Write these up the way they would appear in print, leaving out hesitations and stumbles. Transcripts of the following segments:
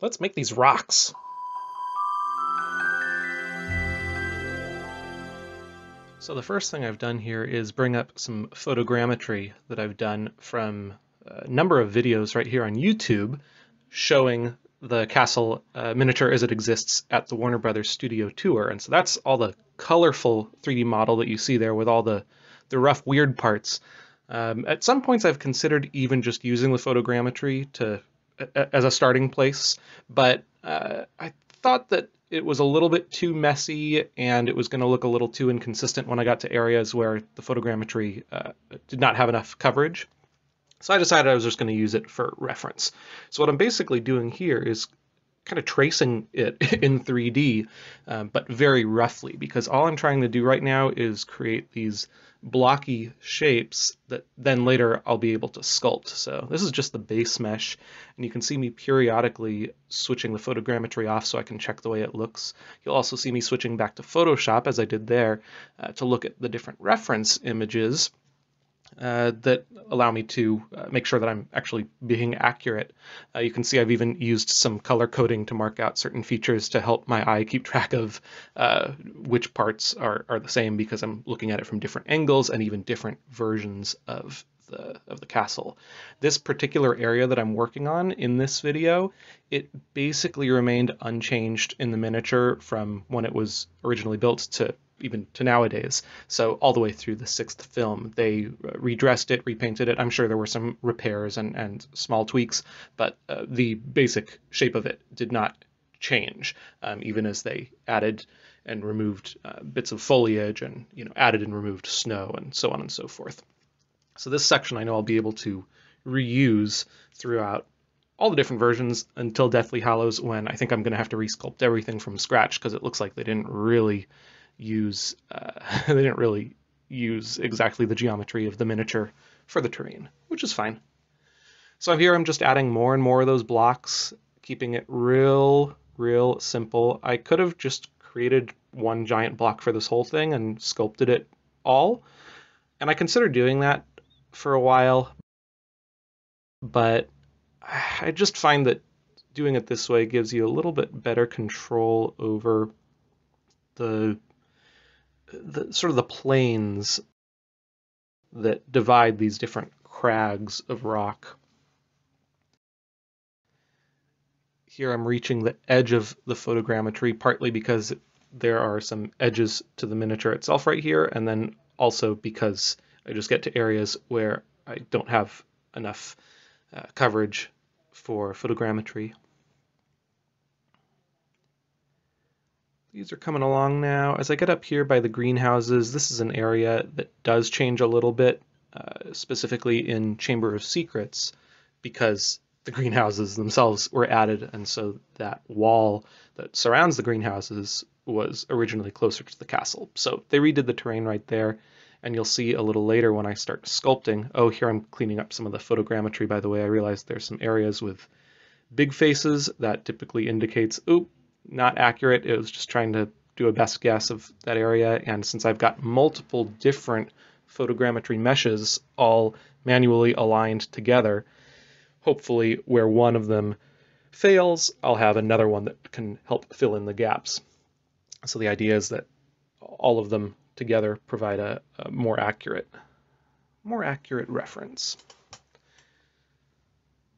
Let's make these rocks. So the first thing I've done here is bring up some photogrammetry that I've done from a number of videos right here on YouTube showing the castle miniature as it exists at the Warner Brothers Studio Tour. And so that's all the colorful 3D model that you see there with all the rough, weird parts. At some points I've considered even just using the photogrammetry as a starting place, but I thought that it was a little bit too messy and it was going to look a little too inconsistent when I got to areas where the photogrammetry did not have enough coverage. So I decided I was just going to use it for reference. So what I'm basically doing here is kind of tracing it in 3D, but very roughly, because all I'm trying to do right now is create these blocky shapes that then later I'll be able to sculpt. So this is just the base mesh, and you can see me periodically switching the photogrammetry off so I can check the way it looks. You'll also see me switching back to Photoshop, as I did there, to look at the different reference images that allow me to make sure that I'm actually being accurate. You can see I've even used some color coding to mark out certain features to help my eye keep track of which parts are the same, because I'm looking at it from different angles and even different versions of the castle. This particular area that I'm working on in this video, it basically remained unchanged in the miniature from when it was originally built to even to nowadays. So all the way through the 6th film, they redressed it, repainted it. I'm sure there were some repairs and small tweaks, but the basic shape of it did not change, even as they added and removed bits of foliage and added and removed snow and so on and so forth. So this section I know I'll be able to reuse throughout all the different versions until Deathly Hallows, when I think I'm going to have to resculpt everything from scratch, because it looks like they didn't really use exactly the geometry of the miniature for the terrain, which is fine. So here I'm just adding more and more of those blocks, keeping it real simple. I could have just created one giant block for this whole thing and sculpted it all, and I considered doing that for a while, but I just find that doing it this way gives you a little bit better control over the sort of the planes that divide these different crags of rock. Here I'm reaching the edge of the photogrammetry, partly because there are some edges to the miniature itself right here, and then also because I just get to areas where I don't have enough coverage for photogrammetry. These are coming along now. As I get up here by the greenhouses, this is an area that does change a little bit, specifically in Chamber of Secrets, because the greenhouses themselves were added, and so that wall that surrounds the greenhouses was originally closer to the castle. So they redid the terrain right there, and you'll see a little later when I start sculpting. Oh, here I'm cleaning up some of the photogrammetry, by the way. I realized there's some areas with big faces that typically indicates, oop, not accurate. It was just trying to do a best guess of that area, and since I've got multiple different photogrammetry meshes all manually aligned together, hopefully where one of them fails, I'll have another one that can help fill in the gaps. So the idea is that all of them together provide a more accurate reference.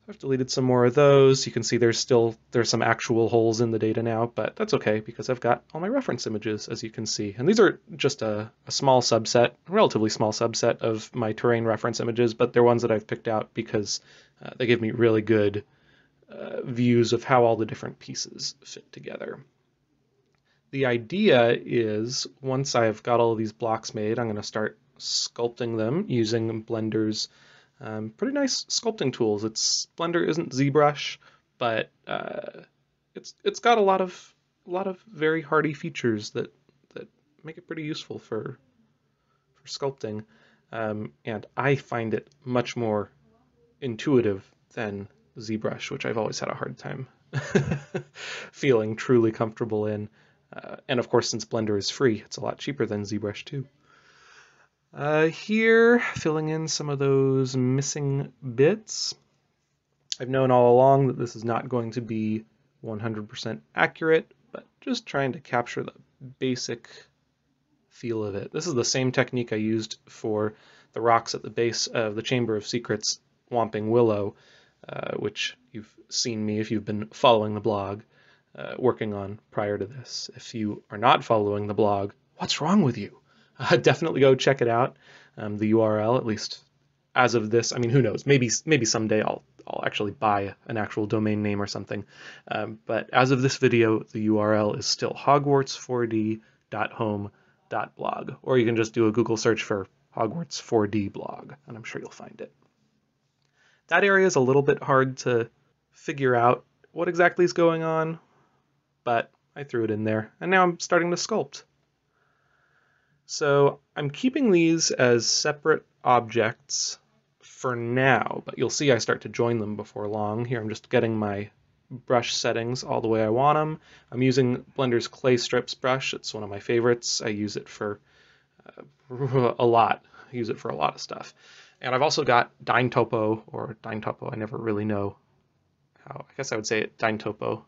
I've deleted some more of those. You can see there's some actual holes in the data now, but that's okay because I've got all my reference images, as you can see. And these are just a small subset, a relatively small subset of my terrain reference images, but they're ones that I've picked out because they give me really good views of how all the different pieces fit together. The idea is, once I've got all of these blocks made, I'm going to start sculpting them using Blender's pretty nice sculpting tools. Blender isn't ZBrush, but it's got a lot of very hardy features that make it pretty useful for sculpting, and I find it much more intuitive than ZBrush, which I've always had a hard time feeling truly comfortable in. And of course, since Blender is free, it's a lot cheaper than ZBrush too. Here, filling in some of those missing bits. I've known all along that this is not going to be 100% accurate, but just trying to capture the basic feel of it. This is the same technique I used for the rocks at the base of the Chamber of Secrets Whomping Willow, which you've seen me, if you've been following the blog, working on prior to this. If you are not following the blog, what's wrong with you? Definitely go check it out. The URL, at least as of this, I mean, who knows? Maybe someday I'll actually buy an actual domain name or something. But as of this video, the URL is still hogwarts4d.home.blog, or you can just do a Google search for Hogwarts 4D blog, and I'm sure you'll find it. That area is a little bit hard to figure out what exactly is going on, but I threw it in there, and now I'm starting to sculpt. So I'm keeping these as separate objects for now, but you'll see I start to join them before long. Here I'm just getting my brush settings all the way I want them. I'm using Blender's Clay Strips brush. It's one of my favorites. I use it for a lot. I use it for a lot of stuff. And I've also got Dyntopo, or Dyntopo, I never really know how, I guess I would say it Dyntopo.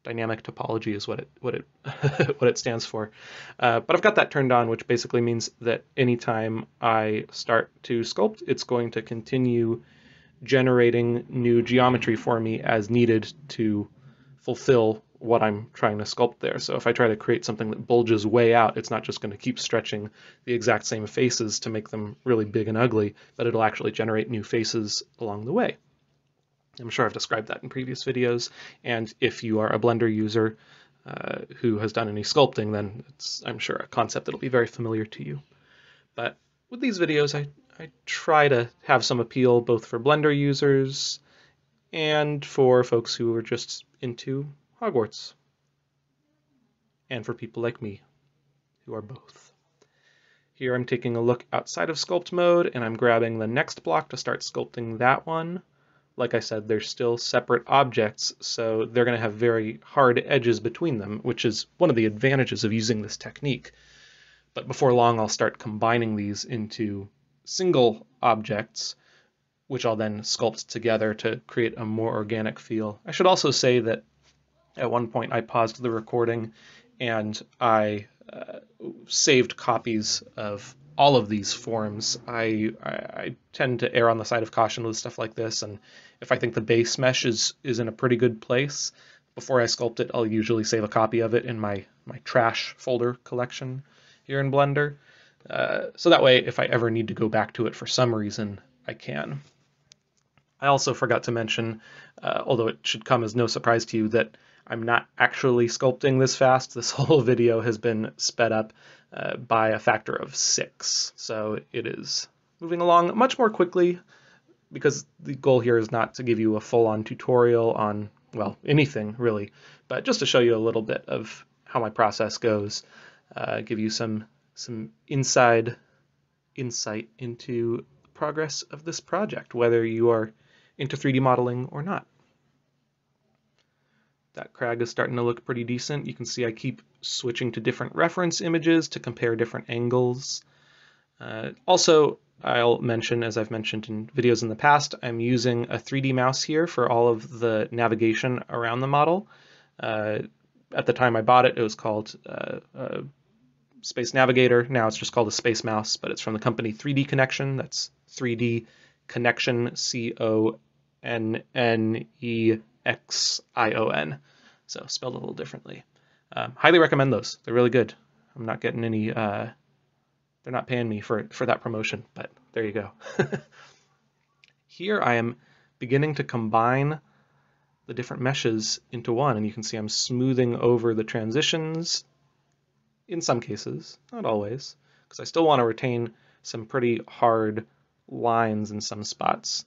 Dynamic topology is what it stands for. But I've got that turned on, which basically means that anytime I start to sculpt, it's going to continue generating new geometry for me as needed to fulfill what I'm trying to sculpt there. So if I try to create something that bulges way out, it's not just going to keep stretching the exact same faces to make them really big and ugly, but it'll actually generate new faces along the way. I'm sure I've described that in previous videos, and if you are a Blender user who has done any sculpting, then it's, I'm sure, a concept that'll be very familiar to you. But with these videos, I try to have some appeal both for Blender users and for folks who are just into Hogwarts, and for people like me who are both. Here I'm taking a look outside of sculpt mode, and I'm grabbing the next block to start sculpting that one. Like I said, they're still separate objects, so they're going to have very hard edges between them, which is one of the advantages of using this technique. But before long, I'll start combining these into single objects, which I'll then sculpt together to create a more organic feel. I should also say that at one point I paused the recording and I saved copies of all of these forms. I tend to err on the side of caution with stuff like this, and if I think the base mesh is in a pretty good place, before I sculpt it, I'll usually save a copy of it in my trash folder collection here in Blender. So that way, if I ever need to go back to it for some reason, I can. I also forgot to mention, although it should come as no surprise to you, that I'm not actually sculpting this fast. This whole video has been sped up by a factor of 6. So it is moving along much more quickly, because the goal here is not to give you a full-on tutorial on, well, anything really, but just to show you a little bit of how my process goes, give you some inside insight into the progress of this project, whether you are into 3D modeling or not. That crag is starting to look pretty decent. You can see I keep switching to different reference images to compare different angles. Also, I'll mention, as I've mentioned in videos in the past, I'm using a 3D mouse here for all of the navigation around the model. At the time I bought it, it was called Space Navigator. Now it's just called a Space Mouse, but it's from the company 3D Connection. That's 3D Connection, C-O-N-N-E-X-I-O-N. So spelled a little differently. Highly recommend those. They're really good. I'm not getting any... They're not paying me for that promotion, but there you go. Here I am beginning to combine the different meshes into one, and you can see I'm smoothing over the transitions in some cases, not always, because I still want to retain some pretty hard lines in some spots.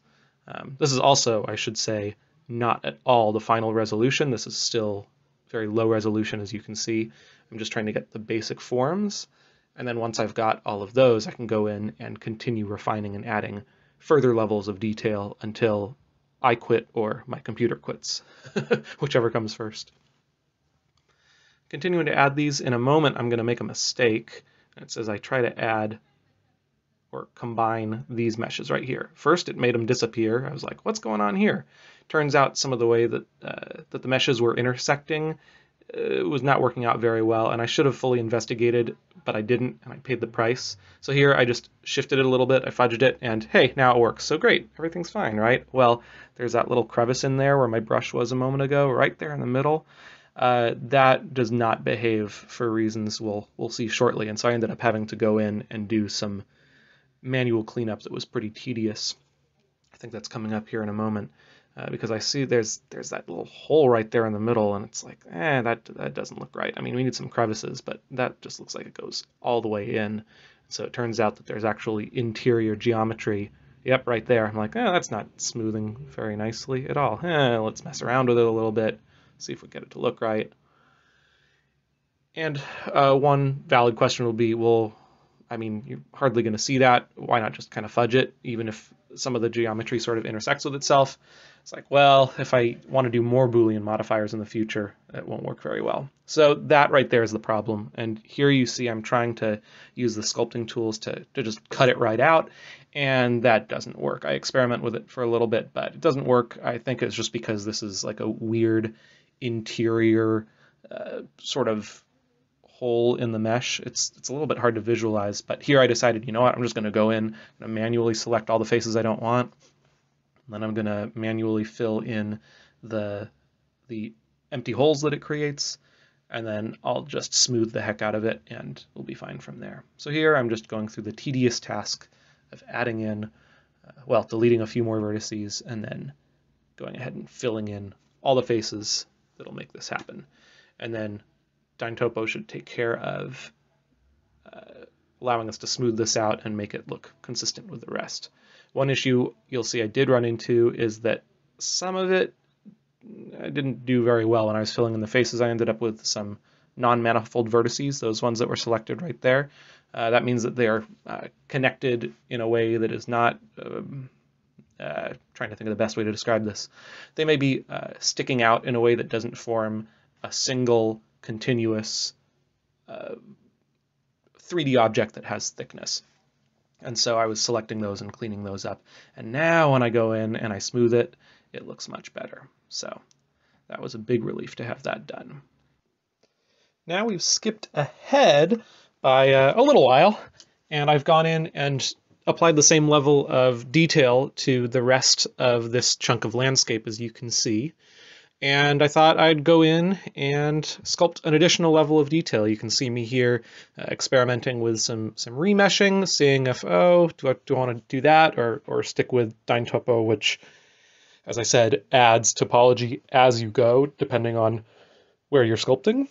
This is also, I should say, not at all the final resolution. This is still very low resolution, as you can see. I'm just trying to get the basic forms. And then once I've got all of those, I can go in and continue refining and adding further levels of detail until I quit or my computer quits, whichever comes first. Continuing to add these, in a moment I'm going to make a mistake. It says I try to add or combine these meshes right here. First, it made them disappear. I was like, what's going on here? Turns out some of the way that, that the meshes were intersecting was not working out very well, and I should have fully investigated, but I didn't, and I paid the price. So here I just shifted it a little bit, I fudged it, and hey, now it works. So great, everything's fine, right? Well, there's that little crevice in there where my brush was a moment ago, right there in the middle. That does not behave for reasons we'll see shortly, and so I ended up having to go in and do some manual cleanup that was pretty tedious. I think that's coming up here in a moment. Because I see there's that little hole right there in the middle, and it's like, that doesn't look right. I mean, we need some crevices, but that just looks like it goes all the way in. So it turns out that there's actually interior geometry. Yep, right there. I'm like, that's not smoothing very nicely at all. Let's mess around with it a little bit, see if we get it to look right. And one valid question will be, well, I mean, you're hardly going to see that. Why not just kind of fudge it, even if some of the geometry sort of intersects with itself? It's like, well, if I want to do more Boolean modifiers in the future, it won't work very well. So that right there is the problem. And here you see I'm trying to use the sculpting tools to just cut it right out, and that doesn't work. I experiment with it for a little bit, but it doesn't work. I think it's just because this is like a weird interior sort of hole in the mesh. It's a little bit hard to visualize, but here I decided, you know what, I'm just going to go in and manually select all the faces I don't want. Then I'm going to manually fill in the empty holes that it creates, and then I'll just smooth the heck out of it, and we'll be fine from there. So here I'm just going through the tedious task of adding in, well, deleting a few more vertices, and then going ahead and filling in all the faces that'll make this happen. And then Dyntopo should take care of allowing us to smooth this out and make it look consistent with the rest. One issue you'll see I did run into is that some of it I didn't do very well when I was filling in the faces. I ended up with some non-manifold vertices, those ones that were selected right there. That means that they are connected in a way that is not, trying to think of the best way to describe this. They may be sticking out in a way that doesn't form a single continuous 3D object that has thickness. And so I was selecting those and cleaning those up. And now when I go in and I smooth it, it looks much better. So that was a big relief to have that done. Now we've skipped ahead by a little while, and I've gone in and applied the same level of detail to the rest of this chunk of landscape, as you can see. And I thought I'd go in and sculpt an additional level of detail. You can see me here experimenting with some remeshing, seeing if, do I want to do that or stick with Dyntopo, which, as I said, adds topology as you go, depending on where you're sculpting.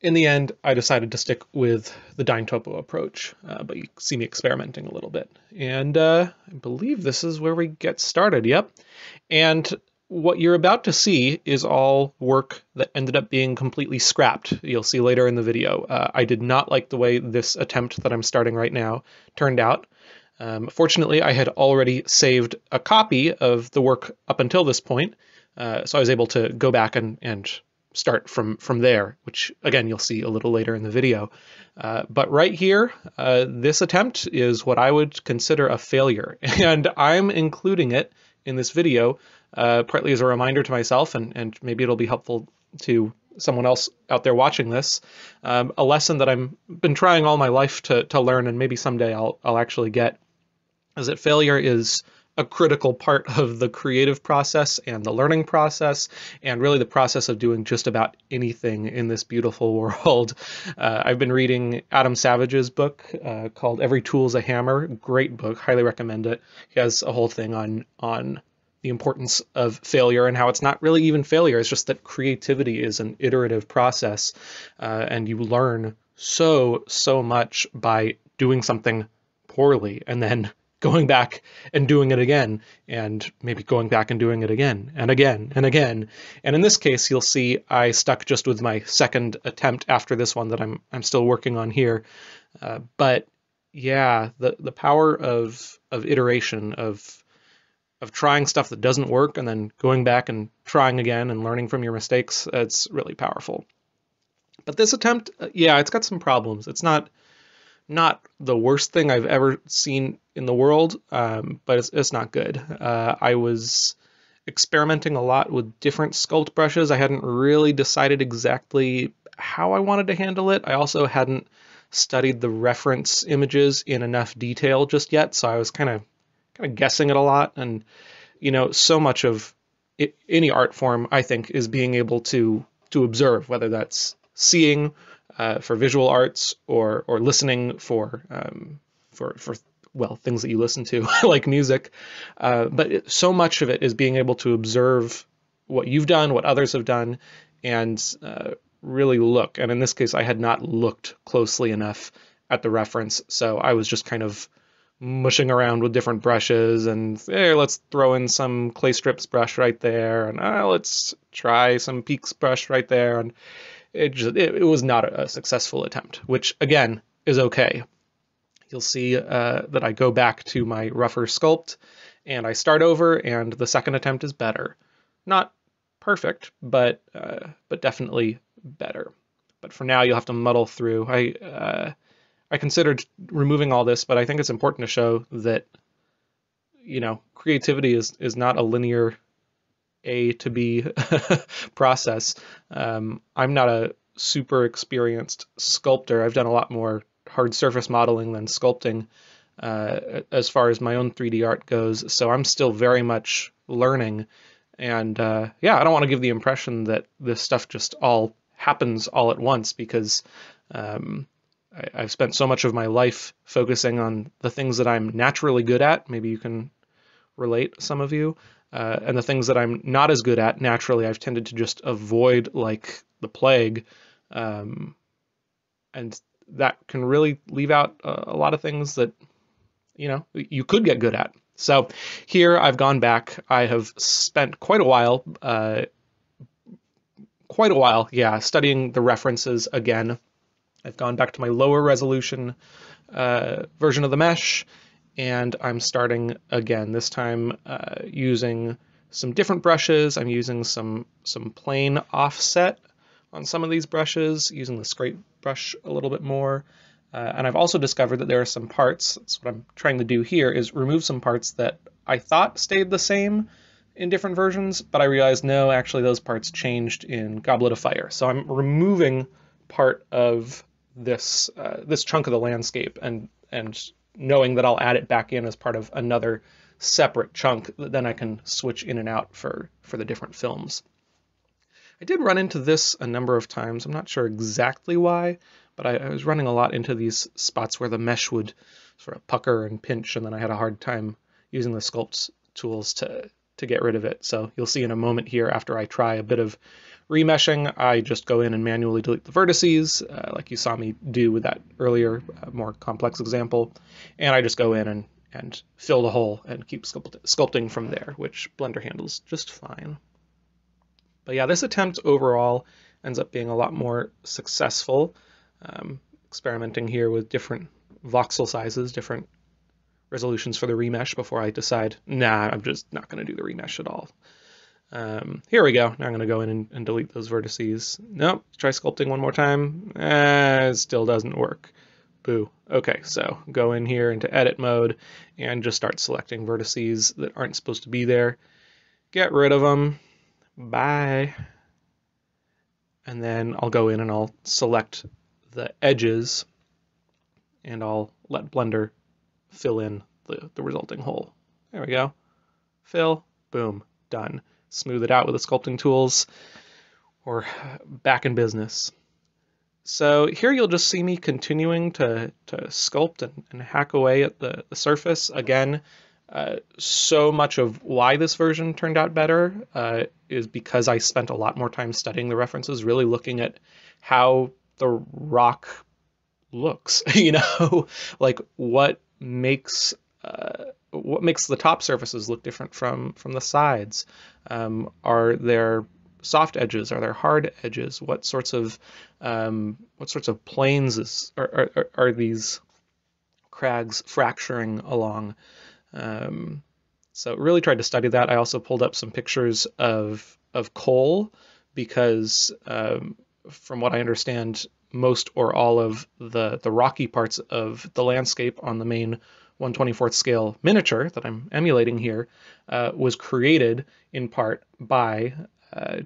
In the end, I decided to stick with the Dyntopo approach, but you see me experimenting a little bit. And I believe this is where we get started, yep. And what you're about to see is all work that ended up being completely scrapped. You'll see later in the video. I did not like the way this attempt that I'm starting right now turned out. Fortunately, I had already saved a copy of the work up until this point, so I was able to go back and start from there, which again you'll see a little later in the video. But right here, this attempt is what I would consider a failure, and I'm including it in this video partly as a reminder to myself, and maybe it'll be helpful to someone else out there watching this, a lesson that I've been trying all my life to learn, and maybe someday I'll actually get, is that failure is a critical part of the creative process and the learning process, and really the process of doing just about anything in this beautiful world. I've been reading Adam Savage's book called Every Tool's a Hammer. Great book, highly recommend it. He has a whole thing on the importance of failure and how it's not really even failure. It's just that creativity is an iterative process, and you learn so much by doing something poorly and then going back and doing it again, and maybe going back and doing it again and again and again. And in this case, you'll see I stuck just with my second attempt after this one that I'm still working on here. But yeah, the power of iteration, of trying stuff that doesn't work and then going back and trying again and learning from your mistakes, it's really powerful. But this attempt, yeah, it's got some problems. It's not not the worst thing I've ever seen in the world, but it's not good. I was experimenting a lot with different sculpt brushes. I hadn't really decided exactly how I wanted to handle it. I also hadn't studied the reference images in enough detail just yet, so I was kind of guessing it a lot. And so much of any art form, I think, is being able to observe, whether that's seeing for visual arts or listening for well, things that you listen to like music. But so much of it is being able to observe what you've done, what others have done, and really look. And in this case, I had not looked closely enough at the reference, so I was just kind of mushing around with different brushes and hey, let's throw in some clay strips brush right there, and let's try some peaks brush right there, and it was not a successful attempt, which again is okay. You'll see that I go back to my rougher sculpt and I start over, and the second attempt is better. Not perfect, but definitely better. But for now, you'll have to muddle through. I considered removing all this, but I think it's important to show that creativity is not a linear A to B process. I'm not a super experienced sculptor. I've done a lot more hard surface modeling than sculpting as far as my own 3D art goes. So I'm still very much learning. And yeah, I don't want to give the impression that this stuff just all happens all at once, because I've spent so much of my life focusing on the things that I'm naturally good at. Maybe you can relate, some of you. And the things that I'm not as good at naturally, I've tended to just avoid like the plague. And that can really leave out a lot of things that, you could get good at. So here I've gone back. I have spent quite a while, studying the references again. I've gone back to my lower resolution version of the mesh, and I'm starting again, this time using some different brushes. I'm using some plane offset on some of these brushes, using the scrape brush a little bit more. And I've also discovered that there are some parts, that's what I'm trying to do here, is remove some parts that I thought stayed the same in different versions, but I realized no, actually those parts changed in Goblet of Fire. So I'm removing part of this this chunk of the landscape, and knowing that I'll add it back in as part of another separate chunk that then I can switch in and out for the different films. I did run into this a number of times. I'm not sure exactly why, but I was running a lot into these spots where the mesh would sort of pucker and pinch, and then I had a hard time using the sculpt tools to get rid of it. So you'll see in a moment here, after I try a bit of remeshing, I just go in and manually delete the vertices, like you saw me do with that earlier, more complex example. And I just go in and fill the hole and keep sculpting from there, which Blender handles just fine. But yeah, this attempt overall ends up being a lot more successful. Experimenting here with different voxel sizes, different resolutions for the remesh before I decide, nah, I'm just not going to do the remesh at all. Here we go. Now I'm going to go in and delete those vertices. Nope. Try sculpting one more time. It still doesn't work. Boo. Okay, so go in here into edit mode and just start selecting vertices that aren't supposed to be there. Get rid of them. Bye. And then I'll go in and I'll select the edges, and I'll let Blender fill in the resulting hole. There we go. Fill. Boom. Done. Smooth it out with the sculpting tools. We're back in business. So here you'll just see me continuing to sculpt and hack away at the surface. Again, so much of why this version turned out better is because I spent a lot more time studying the references, really looking at how the rock looks, like what makes the top surfaces look different from the sides. Are there soft edges? Are there hard edges? What sorts of planes are these crags fracturing along? So really tried to study that. I also pulled up some pictures of coal because from what I understand, most or all of the rocky parts of the landscape on the main 1/24th scale miniature that I'm emulating here was created in part by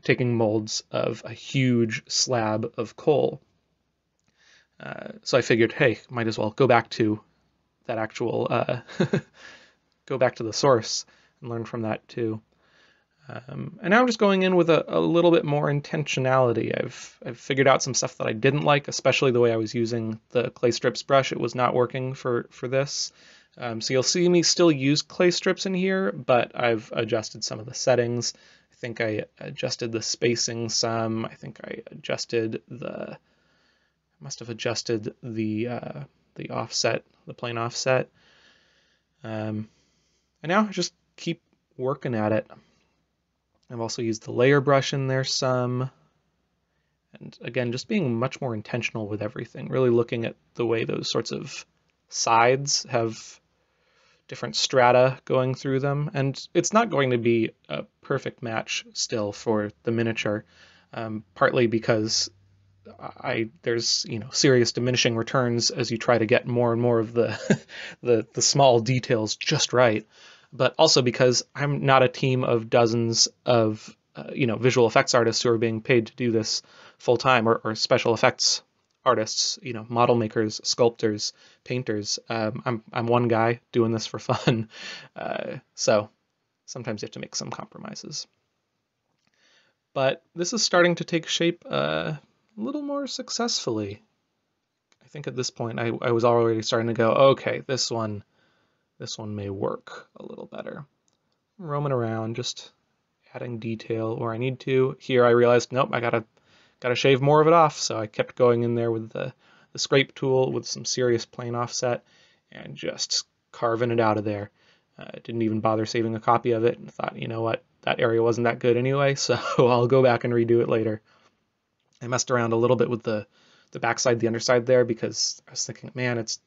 taking molds of a huge slab of coal. So I figured, hey, might as well go back to that actual, go back to the source and learn from that too. And now I'm just going in with a little bit more intentionality. I've figured out some stuff that I didn't like, especially the way I was using the clay strips brush. It was not working for this. So you'll see me still use clay strips in here, but I've adjusted some of the settings. I think I adjusted the spacing some. I think I must have adjusted the offset, the plane offset. And now I just keep working at it. I've also used the layer brush in there some. And again, just being much more intentional with everything, really looking at the way those sorts of sides have different strata going through them. And it's not going to be a perfect match still for the miniature, partly because there's serious diminishing returns as you try to get more and more of the the small details just right, but also because I'm not a team of dozens of visual effects artists who are being paid to do this full time, or special effects artists, model makers, sculptors, painters. I'm one guy doing this for fun, so sometimes you have to make some compromises. But this is starting to take shape a little more successfully. I think at this point I was already starting to go, okay, this one may work a little better. I'm roaming around, just adding detail where I need to. Here I realized, nope, I gotta shave more of it off, so I kept going in there with the scrape tool with some serious plane offset and just carving it out of there. Didn't even bother saving a copy of it, and thought, you know what, that area wasn't that good anyway, so I'll go back and redo it later. I messed around a little bit with the backside, the underside there, because I was thinking, man, it's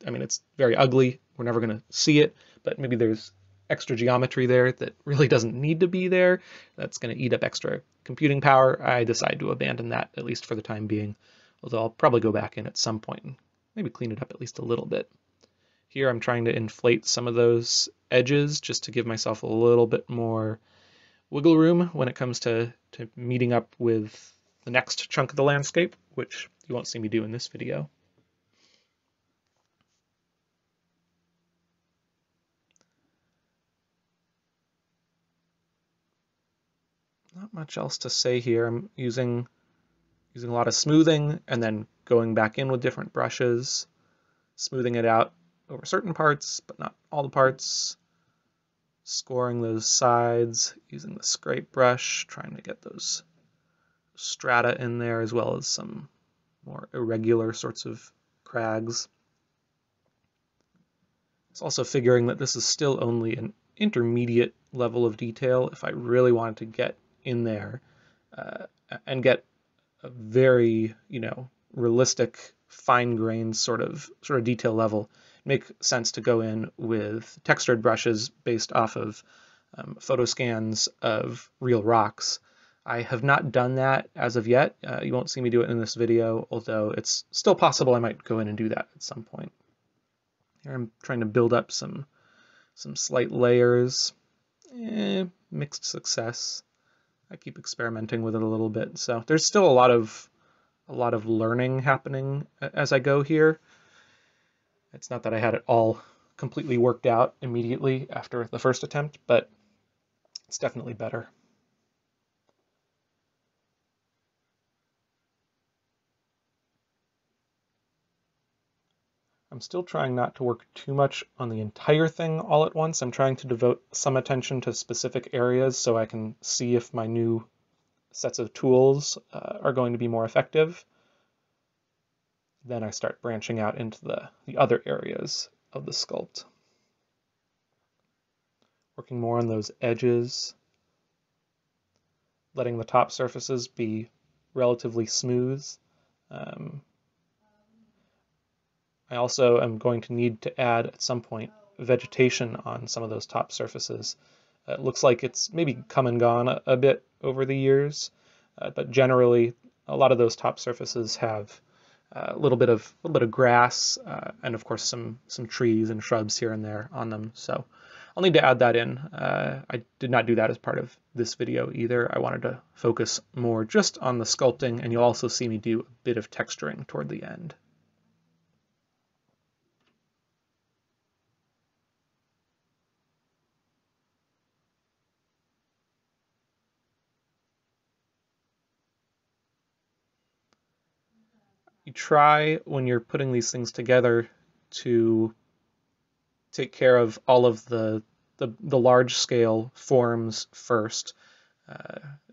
very ugly. We're never going to see it, but maybe there's extra geometry there that really doesn't need to be there. That's going to eat up extra computing power. I decided to abandon that, at least for the time being, although I'll probably go back in at some point and maybe clean it up at least a little bit. Here I'm trying to inflate some of those edges just to give myself a little bit more wiggle room when it comes to meeting up with the next chunk of the landscape, which you won't see me do in this video. Not much else to say here. I'm using a lot of smoothing and then going back in with different brushes, smoothing it out over certain parts, but not all the parts, scoring those sides, using the scrape brush, trying to get those strata in there, as well as some more irregular sorts of crags. It's also figuring that this is still only an intermediate level of detail. If I really wanted to get in there and get a very, realistic, fine-grained sort of detail level, it makes sense to go in with textured brushes based off of photo scans of real rocks. I have not done that as of yet. You won't see me do it in this video, although it's still possible I might go in and do that at some point. Here I'm trying to build up some slight layers. Mixed success. I keep experimenting with it a little bit, so there's still a lot of learning happening as I go here. It's not that I had it all completely worked out immediately after the first attempt, but it's definitely better. I'm still trying not to work too much on the entire thing all at once. I'm trying to devote some attention to specific areas so I can see if my new sets of tools are going to be more effective. Then I start branching out into the other areas of the sculpt. Working more on those edges, letting the top surfaces be relatively smooth. I also am going to need to add at some point vegetation on some of those top surfaces. It looks like it's maybe come and gone a bit over the years, but generally a lot of those top surfaces have a little bit of grass, and of course some trees and shrubs here and there on them. So I'll need to add that in. I did not do that as part of this video either. I wanted to focus more just on the sculpting, and you'll also see me do a bit of texturing toward the end. You try, when you're putting these things together, to take care of all of the large scale forms first.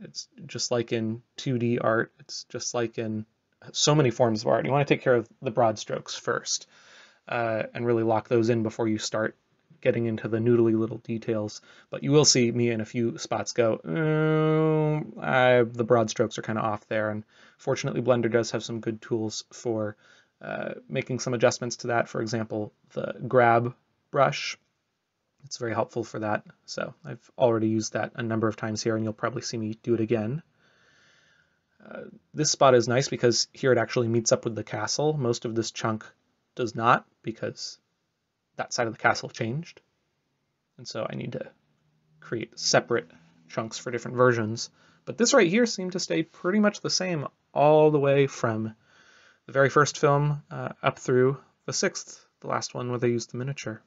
It's just like in 2D art, it's just like in so many forms of art. You want to take care of the broad strokes first, and really lock those in before you start getting into the noodly little details. But you will see me in a few spots go, the broad strokes are kind of off there. And fortunately, Blender does have some good tools for making some adjustments to that. For example, the grab brush. It's very helpful for that. So I've already used that a number of times here, and you'll probably see me do it again. This spot is nice because here it actually meets up with the castle. Most of this chunk does not, because that side of the castle changed. And so I need to create separate chunks for different versions. But this right here seemed to stay pretty much the same all the way from the very first film up through the sixth, the last one where they used the miniature.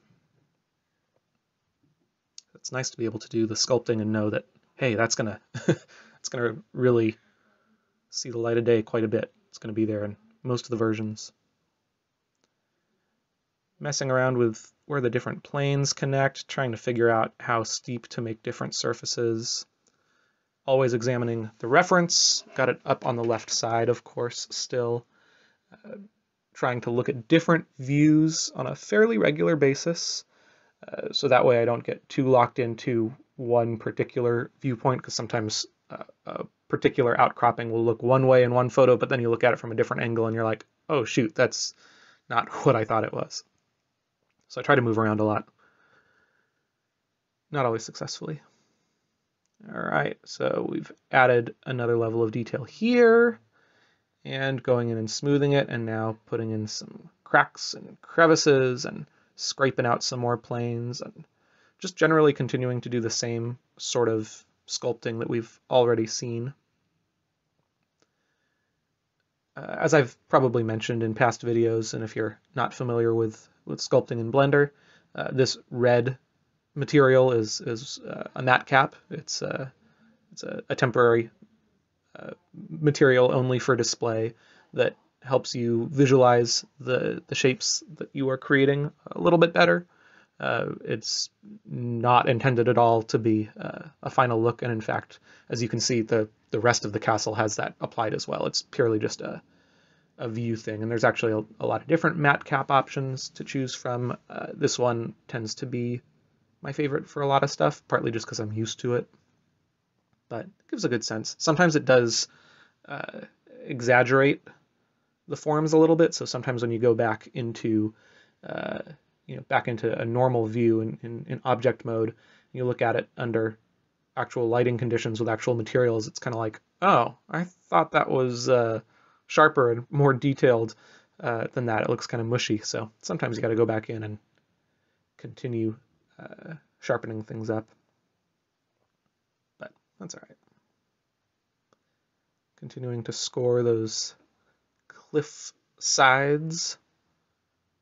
It's nice to be able to do the sculpting and know that, hey, that's gonna it's gonna really see the light of day quite a bit. It's gonna be there in most of the versions. Messing around with where the different planes connect, trying to figure out how steep to make different surfaces. Always examining the reference. Got it up on the left side, of course, still. Trying to look at different views on a fairly regular basis. So that way I don't get too locked into one particular viewpoint, because sometimes a particular outcropping will look one way in one photo, but then you look at it from a different angle and you're like, oh shoot, that's not what I thought it was. So I try to move around a lot. Not always successfully. All right, so we've added another level of detail here, and going in and smoothing it, and now putting in some cracks and crevices and scraping out some more planes, and just generally continuing to do the same sort of sculpting that we've already seen. As I've probably mentioned in past videos, and if you're not familiar with sculpting in Blender, this red material is a matte cap. It's a temporary material only for display that helps you visualize the shapes that you are creating a little bit better. It's not intended at all to be a final look, and in fact, as you can see, the rest of the castle has that applied as well. It's purely just a view thing, and there's actually a lot of different matte cap options to choose from. This one tends to be my favorite for a lot of stuff, partly just because I'm used to it, but it gives a good sense. Sometimes it does exaggerate the forms a little bit, so sometimes when you go back into back into a normal view in object mode, you look at it under actual lighting conditions with actual materials, it's kind of like, oh, I thought that was sharper and more detailed than that. It looks kind of mushy, so sometimes you got to go back in and continue sharpening things up. But that's all right. Continuing to score those cliff sides,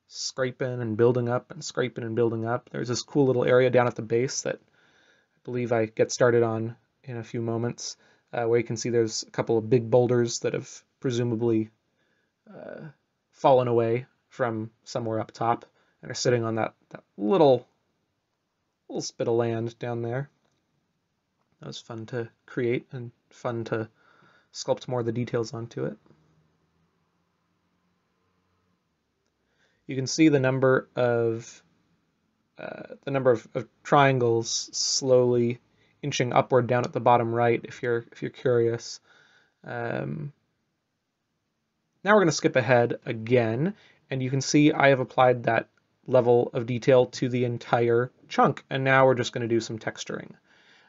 scraping and building up and scraping and building up. There's this cool little area down at the base that I believe I get started on in a few moments, where you can see there's a couple of big boulders that have presumably fallen away from somewhere up top and are sitting on that little spit of land down there. That was fun to create and fun to sculpt more of the details onto it. You can see the number of triangles slowly inching upward down at the bottom right if you're curious. Now we're going to skip ahead again, and you can see I have applied that level of detail to the entire chunk, and now we're just going to do some texturing.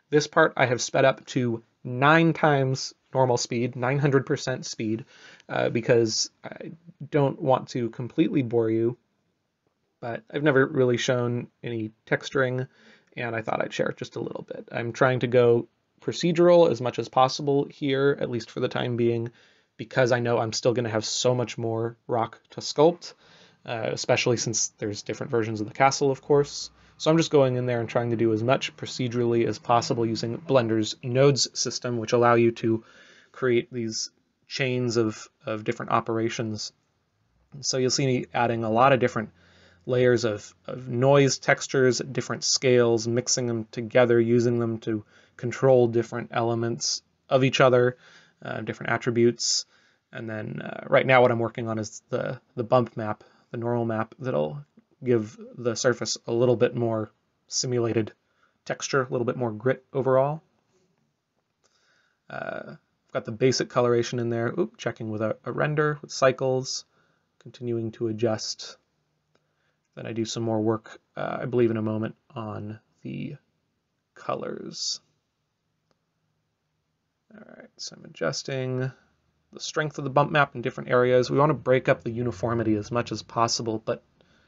This part I have sped up to 9 times normal speed, 900% speed, because I don't want to completely bore you, but I've never really shown any texturing, and I thought I'd share just a little bit. I'm trying to go procedural as much as possible here, at least for the time being, because I know I'm still going to have so much more rock to sculpt, especially since there's different versions of the castle, of course. So I'm just going in there and trying to do as much procedurally as possible using Blender's nodes system, which allow you to create these chains of different operations. So you'll see me adding a lot of different layers of noise textures at different scales, mixing them together, using them to control different elements of each other, different attributes. And then right now what I'm working on is the bump map, the normal map, that'll give the surface a little bit more simulated texture, a little bit more grit overall. I've got the basic coloration in there. Oop, checking with a render with cycles, continuing to adjust. Then I do some more work, I believe in a moment, on the colors. All right, so I'm adjusting the strength of the bump map in different areas. We want to break up the uniformity as much as possible, but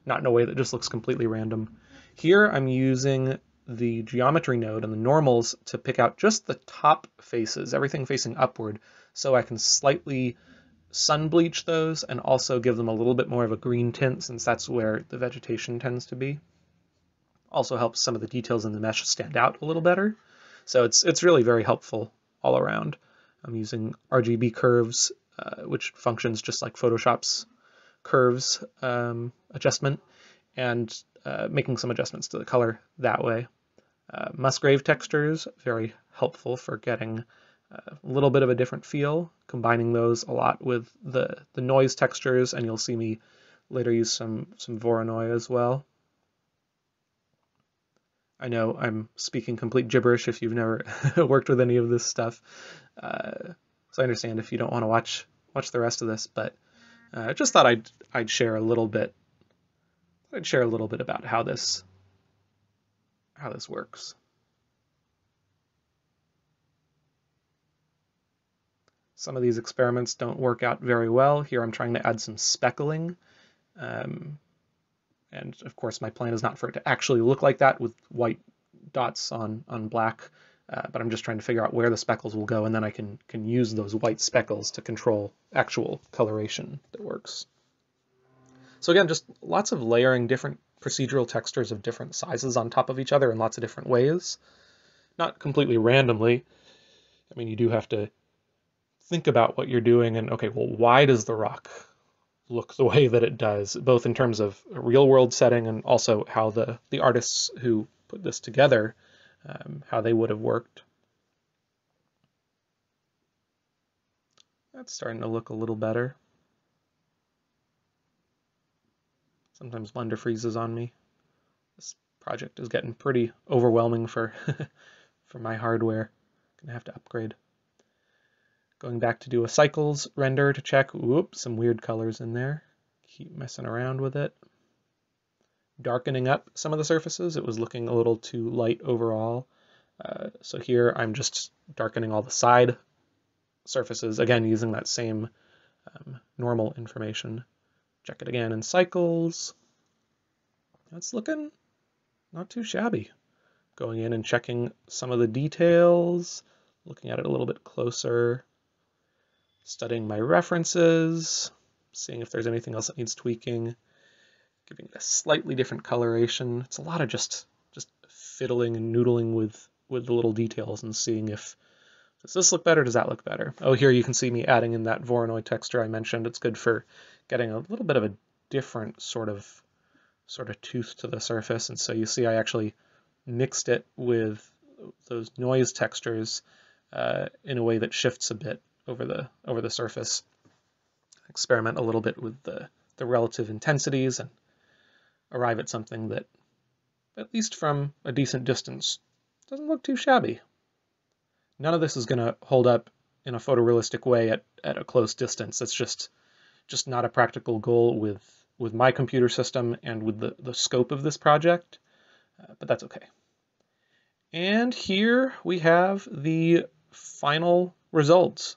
not in a way that just looks completely random. Here I'm using the geometry node and the normals to pick out just the top faces, everything facing upward, so I can slightly sun bleach those and also give them a little bit more of a green tint, since that's where the vegetation tends to be. Also helps some of the details in the mesh stand out a little better. So it's really very helpful all around. I'm using RGB curves, which functions just like Photoshop's curves adjustment, and making some adjustments to the color that way. Musgrave textures, very helpful for getting a little bit of a different feel, combining those a lot with the noise textures, and you'll see me later use some Voronoi as well. I know I'm speaking complete gibberish if you've never worked with any of this stuff, so I understand if you don't want to watch the rest of this, but I just thought I'd share a little bit. I'd share a little bit about how this works. Some of these experiments don't work out very well. Here I'm trying to add some speckling. And of course my plan is not for it to actually look like that with white dots on black, but I'm just trying to figure out where the speckles will go, and then I can use those white speckles to control actual coloration that works. So again, just lots of layering different procedural textures of different sizes on top of each other in lots of different ways. Not completely randomly. I mean, you do have to think about what you're doing and, okay, well, why does the rock look the way that it does, both in terms of a real world setting and also how the artists who put this together, how they would have worked. That's starting to look a little better. Sometimes Blender freezes on me. This project is getting pretty overwhelming for for my hardware. Gonna have to upgrade. Going back to do a cycles render to check, whoops, some weird colors in there. Keep messing around with it. Darkening up some of the surfaces. It was looking a little too light overall. So here I'm just darkening all the side surfaces, again using that same normal information. Check it again in cycles. That's looking not too shabby. Going in and checking some of the details, looking at it a little bit closer, studying my references, seeing if there's anything else that needs tweaking, giving it a slightly different coloration. It's a lot of just fiddling and noodling with the little details and seeing if, does this look better, does that look better? Oh, here you can see me adding in that Voronoi texture I mentioned. It's good for getting a little bit of a different sort of tooth to the surface, and so you see I actually mixed it with those noise textures in a way that shifts a bit over the surface. Experiment a little bit with the relative intensities and arrive at something that, at least from a decent distance, doesn't look too shabby. None of this is going to hold up in a photorealistic way at a close distance. It's just not a practical goal with my computer system and with the scope of this project, but that's okay. And here we have the final results.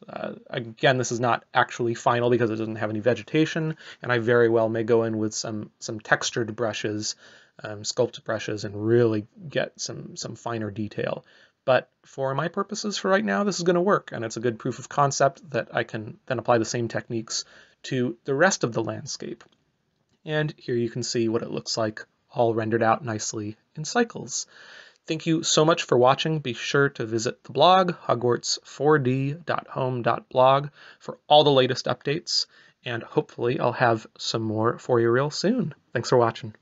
Again, this is not actually final because it doesn't have any vegetation, and I very well may go in with some textured brushes, sculpt brushes, and really get some finer detail. But for my purposes for right now, this is going to work, and it's a good proof of concept that I can then apply the same techniques to the rest of the landscape. And here you can see what it looks like all rendered out nicely in cycles. Thank you so much for watching. Be sure to visit the blog, hogwarts4d.home.blog, for all the latest updates, and hopefully I'll have some more for you real soon. Thanks for watching.